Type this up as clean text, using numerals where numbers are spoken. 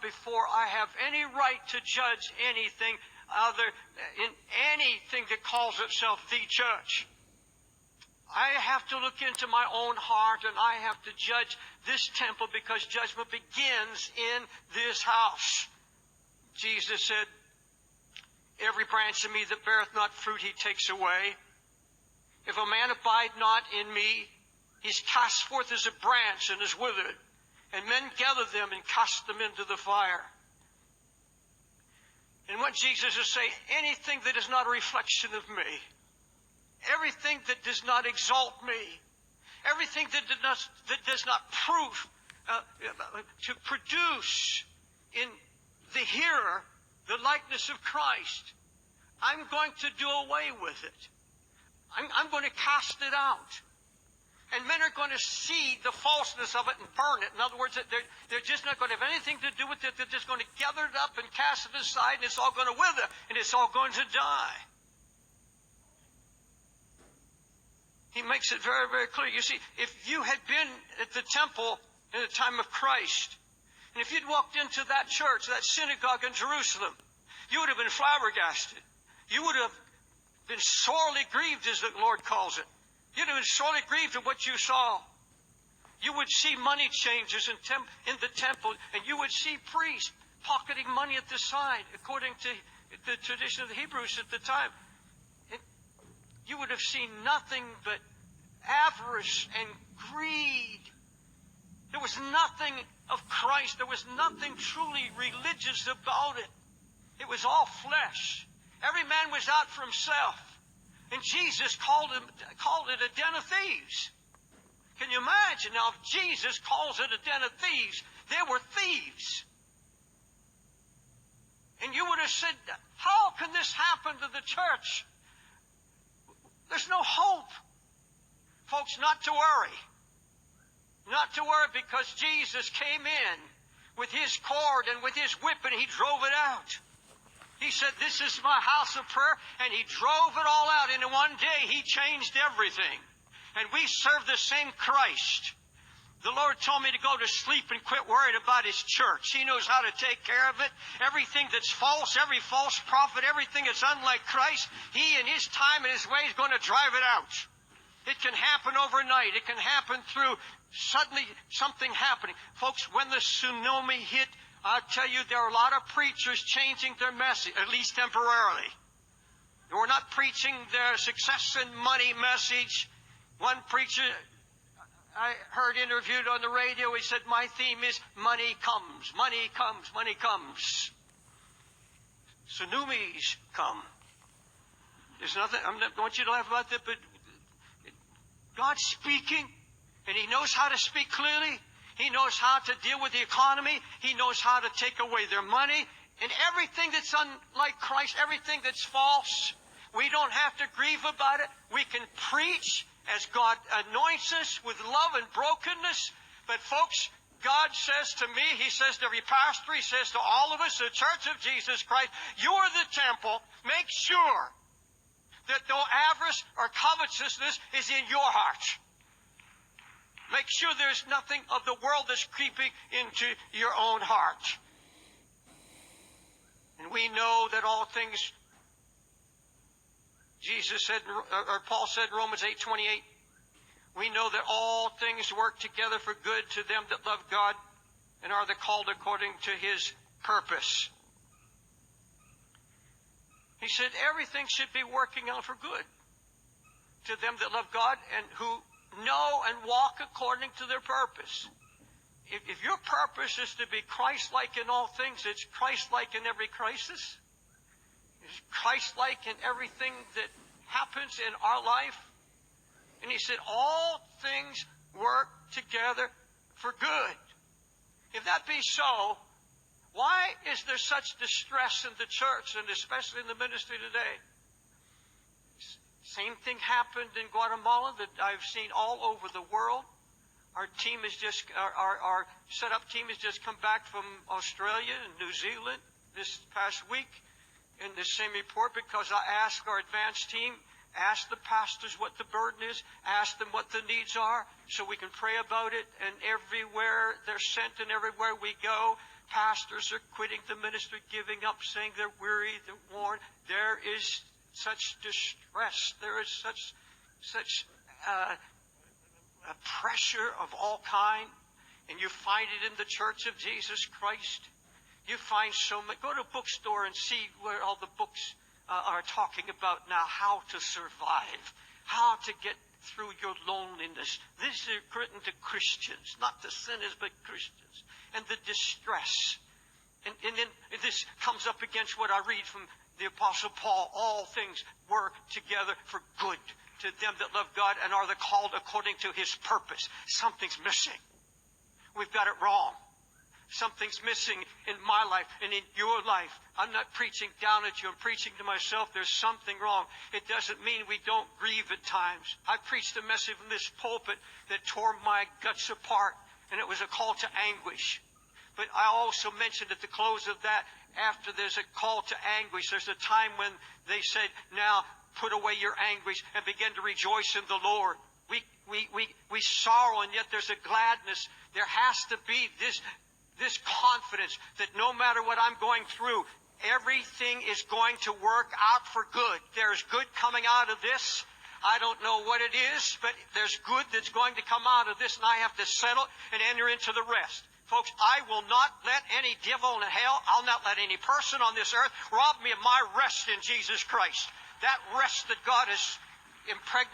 before I have any right to judge anything in anything that calls itself the church. I have to look into my own heart, and I have to judge this temple, because judgment begins in this house. Jesus said, every branch of me that beareth not fruit he takes away. If a man abide not in me, he's cast forth as a branch and is withered. And men gather them and cast them into the fire. And what Jesus is saying, anything that is not a reflection of me, everything that does not exalt me, everything that does not prove to produce in the hearer the likeness of Christ, I'm going to do away with it. I'm going to cast it out. And men are going to see the falseness of it and burn it. In other words, they're just not going to have anything to do with it. They're just going to gather it up and cast it aside, and it's all going to wither, and it's all going to die. He makes it very, very clear. You see, if you had been at the temple in the time of Christ, and if you'd walked into that church, that synagogue in Jerusalem, you would have been flabbergasted. You would have been sorely grieved, as the Lord calls it. You'd have been sorely grieved at what you saw. You would see money changers in the temple, and you would see priests pocketing money at the side, according to the tradition of the Hebrews at the time. You would have seen nothing but avarice and greed. There was nothing of Christ. There was nothing truly religious about it. It was all flesh. Every man was out for himself. And Jesus called it a den of thieves. Can you imagine? Now, if Jesus calls it a den of thieves, they were thieves. And you would have said, how can this happen to the church? There's no hope. Folks, not to worry. Not to worry, because Jesus came in with his cord and with his whip, and he drove it out. He said, this is my house of prayer, and he drove it all out. And in one day, he changed everything. And we serve the same Christ. The Lord told me to go to sleep and quit worrying about his church. He knows how to take care of it. Everything that's false, every false prophet, everything that's unlike Christ, he in his time and his way is going to drive it out. It can happen overnight. It can happen through suddenly something happening. Folks, when the tsunami hit, I'll tell you, there are a lot of preachers changing their message, at least temporarily. They were not preaching their success and money message. One preacher I heard interviewed on the radio, he said, my theme is money comes, money comes, money comes. Tsunamis come. There's nothing, I don't want you to laugh about that, but God's speaking, and he knows how to speak clearly. He knows how to deal with the economy. He knows how to take away their money. And everything that's unlike Christ, everything that's false, we don't have to grieve about it. We can preach as God anoints us with love and brokenness. But folks, God says to me, he says to every pastor, he says to all of us, the Church of Jesus Christ, you are the temple. Make sure that no avarice or covetousness is in your heart. Make sure there's nothing of the world that's creeping into your own heart. And we know that all things, Jesus said, or Paul said in Romans 8:28, we know that all things work together for good to them that love God and are the called according to his purpose. He said everything should be working out for good to them that love God and who know and walk according to their purpose. If your purpose is to be Christ-like in all things, it's Christ-like in every crisis. It's Christ-like in everything that happens in our life. And he said, all things work together for good. If that be so, why is there such distress in the church and especially in the ministry today? Same thing happened in Guatemala that I've seen all over the world. Our team is just, our setup team has just come back from Australia and New Zealand this past week in this same report, because I asked our advanced team, ask the pastors what the burden is, ask them what the needs are, so we can pray about it. And everywhere they're sent and everywhere we go, Pastors are quitting the ministry, giving up, saying they're weary, they're worn. There is such distress. There is such a pressure of all kind. And you find it in the Church of Jesus Christ. You find so many. Go to a bookstore and see where all the books are talking about now how to survive, how to get through your loneliness. This is written to Christians, not to sinners, but Christians. And the distress. And then this comes up against what I read from the Apostle Paul. All things work together for good to them that love God and are the called according to his purpose. Something's missing. We've got it wrong. Something's missing in my life and in your life. I'm not preaching down at you. I'm preaching to myself. There's something wrong. It doesn't mean we don't grieve at times. I preached a message from this pulpit that tore my guts apart, and it was a call to anguish. But I also mentioned at the close of that, after there's a call to anguish, there's a time when they said, now put away your anguish and begin to rejoice in the Lord. We sorrow, and yet there's a gladness. There has to be this confidence that no matter what I'm going through, everything is going to work out for good. There's good coming out of this. I don't know what it is, but there's good that's going to come out of this, and I have to settle and enter into the rest. Folks, I will not let any devil in hell, I'll not let any person on this earth rob me of my rest in Jesus Christ. That rest that God has impregnated